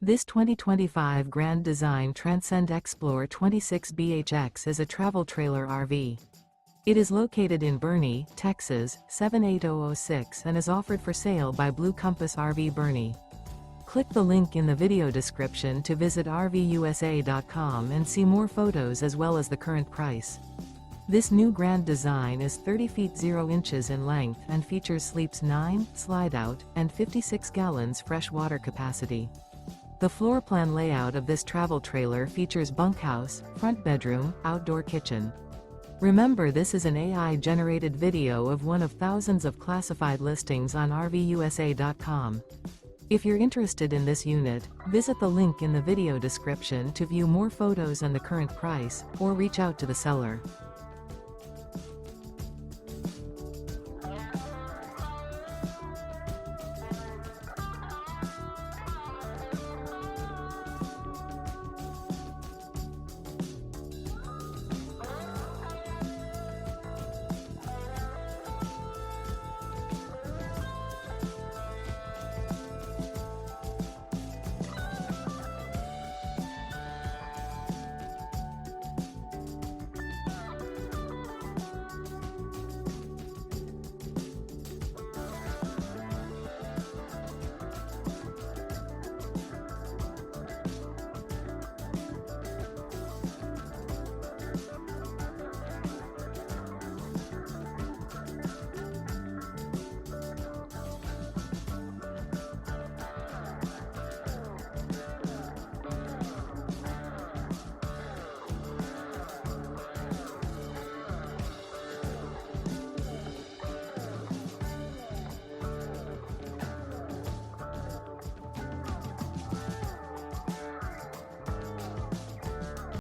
This 2025 Grand Design Transcend Xplor 26BHX is a travel trailer RV. It is located in Boerne, Texas, 78006 and is offered for sale by Blue Compass RV Boerne. Click the link in the video description to visit RVUSA.com and see more photos as well as the current price. This new Grand Design is 30 feet 0 inches in length and features sleeps 9, Slideout, and 56 gallons fresh water capacity. The floor plan layout of this travel trailer features bunkhouse, front bedroom, outdoor kitchen. Remember, this is an AI-generated video of one of thousands of classified listings on RVUSA.com. If you're interested in this unit, visit the link in the video description to view more photos and the current price, or reach out to the seller.